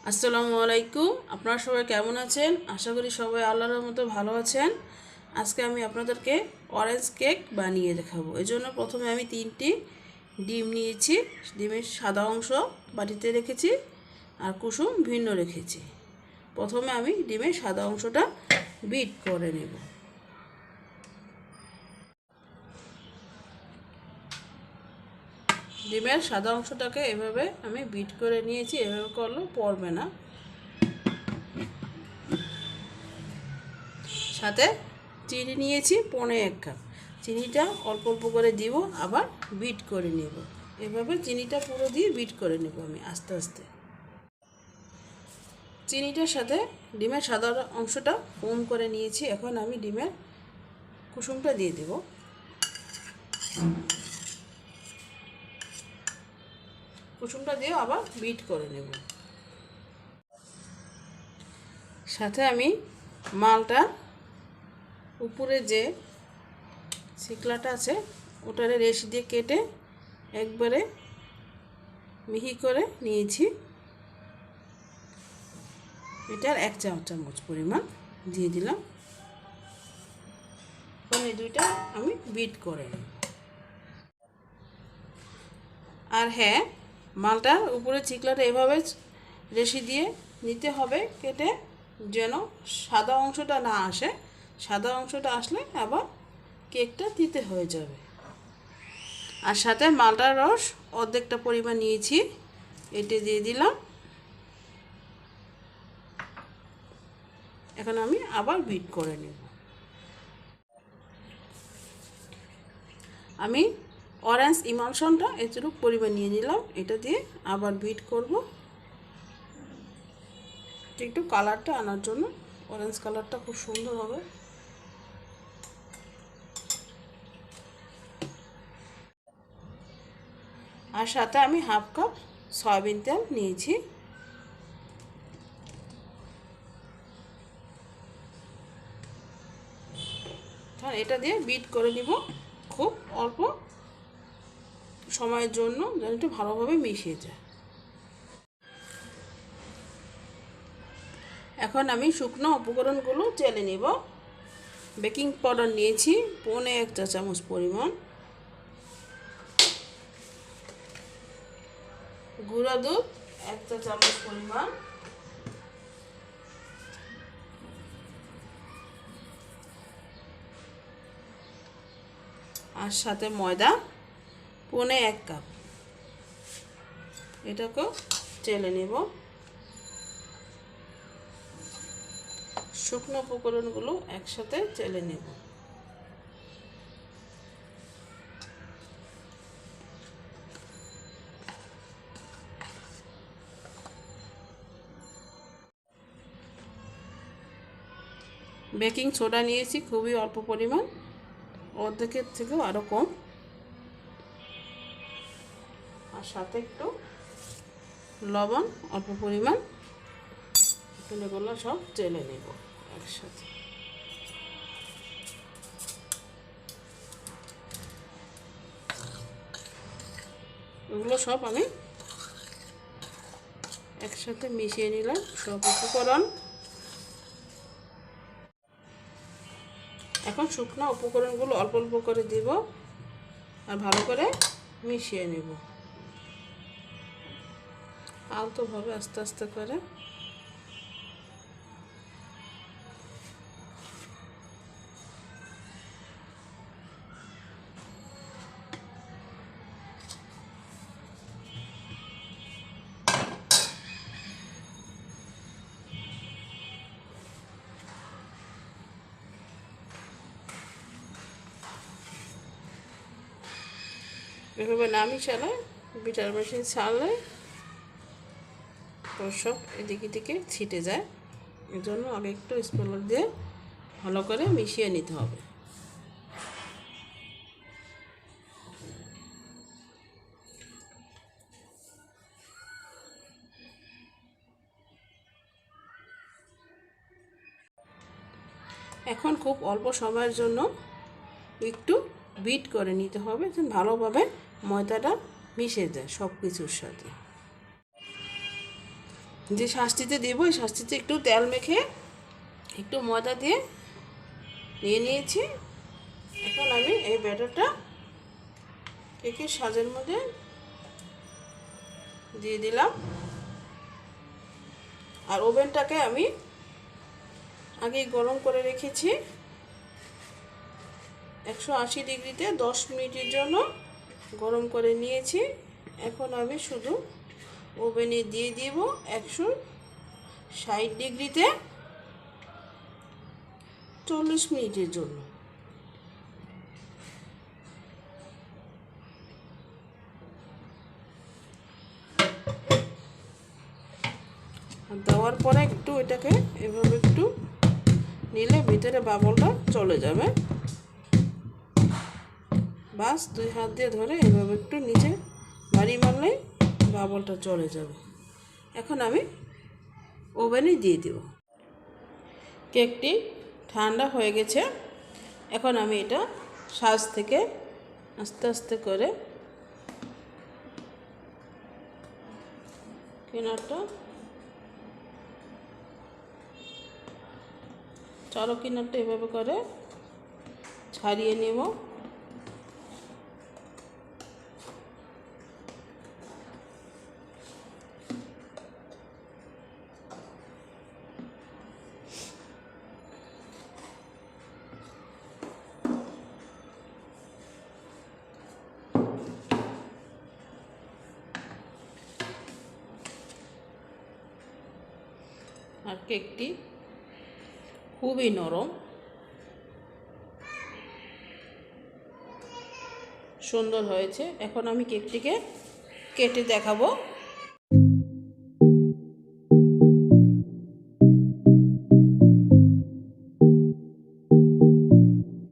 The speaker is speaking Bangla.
আসসালামু আলাইকুম। আপনারা সবাই কেমন আছেন? আশা করি সবাই আল্লাহর মতো ভালো আছেন। আজকে আমি আপনাদেরকে অরেঞ্জ কেক বানিয়ে দেখাবো। এই জন্য প্রথমে আমি 3টি ডিম নিয়েছি। ডিমের সাদা অংশ বাটিতে রেখেছি আর কুসুম ভিন্ন রেখেছি। প্রথমে আমি ডিমের সাদা অংশটা বিট করে নেব। ডিমের সাদা অংশটাকে এভাবে আমি বিট করে নিয়েছি। এভাবে করলে পড়বে না। সাথে চিনি নিয়েছি 1.5 কাপ। চিনিটা অল্প অল্প করে দিব, আবার বিট করে নেব। এভাবে চিনিটা পুরো দিয়ে বিট করে নেব আমি আস্তে আস্তে। চিনিটার সাথে ডিমের সাদা অংশটা কম করে নিয়েছি। এখন আমি ডিমের কুসুমটা দিয়ে দেব। কুসুমটা দিয়ে আবার বিট করে নেব। সাথে আমি মালটা উপরে যে শিকলাটা আছে ওটারে রেশি দিয়ে কেটে একবারে মিহি করে নিয়েছি। এটার 1 চামচ পরিমাণ দিয়ে দিলাম। এখন এই দুইটা আমি বিট করে নেব। আর হ্যাঁ, মালটার উপরে চিকলাটা এভাবে রেশি দিয়ে নিতে হবে কেটে, যেন সাদা অংশটা না আসে। সাদা অংশটা আসলে আবার কেকটা তিতে হয়ে যাবে। আর সাথে মালটার রস অর্ধেকটা পরিমাণ নিয়েছি, এটা দিয়ে দিলাম। এখন আমি আবার বিট করে নেব। আমি অরেঞ্জ ইমালশনটা এতটুকু পরিমাণ নিয়ে নিলাম, এটা দিয়ে আবার বিট করব একটু কালারটা আনার জন্য। অরেঞ্জ কালারটা খুব সুন্দর হবে। আর সাথে আমি 1/2 কাপ সয়াবিন তেল নিয়েছি। এটা দিয়ে বিট করে নিব খুব অল্প সময়ের জন্য, যেন একটু ভালোভাবে মিশিয়ে যায়। এখন আমি শুকনো উপকরণগুলো চেলে নেব। বেকিং পাউডার নিয়েছি 1.5 চা চামচ পরিমাণ, গুঁড়া দুধ 1 চা চামচ পরিমাণ, আর সাথে ময়দা 1.5 কাপ। এটাকেও চেলে নেব। শুকনো উপকরণগুলো একসাথে চেলে নেব। বেকিং সোডা নিয়েছি খুবই অল্প পরিমাণ, অর্ধেকের থেকেও আরও কম। আর সাথে একটু লবণ অল্প পরিমাণ। এগুলো সব চেলে নেব একসাথে। এগুলো সব আমি একসাথে মিশিয়ে নিলাম সব উপকরণ। এখন শুকনো উপকরণগুলো অল্প অল্প করে দিব আর ভালো করে মিশিয়ে নেব আলতোভাবে, আস্তে আস্তে করে। এভাবে না মিশালে, বিটার মেশিন ছাড়লে তো সব এদিকে দিকে ছিটে যায়। এর জন্য আগে একটু স্প্যাচুলা দিয়ে ভালো করে মিশিয়ে নিতে হবে। এখন খুব অল্প সময়ের জন্য একটু বিট করে নিতে হবে, যেন ভালোভাবে ময়দাটা মিশে যায় সব কিছুর সাথে। যে শাঁসটিতে দেব এই শাঁসটিতে একটু তেল মেখে একটু ময়দা দিয়ে নিয়ে নিয়েছি। এখন আমি এই ব্যাটারটা কেকের সাজের মধ্যে দিয়ে দিলাম। আর ওভেনটাকে আমি আগেই গরম করে রেখেছি 180 ডিগ্রিতে 10 মিনিটের জন্য গরম করে নিয়েছি। এখন আমি শুধু ওভেনে দিয়ে দিব 160 ডিগ্রিতে 40 মিনিটের জন্য। দেওয়ার পরে একটু এটাকে এভাবে একটু নিলে ভিতরে বাবলটা চলে যাবে। বাস 2 হাত দিয়ে ধরে এভাবে একটু নিচে বাড়ি মারলেই বাবলটা চলে যাবে। এখন আমি ওভেনে দিয়ে দেব। কেকটি ঠান্ডা হয়ে গেছে। এখন আমি এটা সাজ থেকে আস্তে আস্তে করে কিনারটা চারো কিনারটা এভাবে করে ছাড়িয়ে নেব। আর কেকটি খুবই নরম, সুন্দর হয়েছে। এখন আমি কেকটিকে কেটে দেখাবো।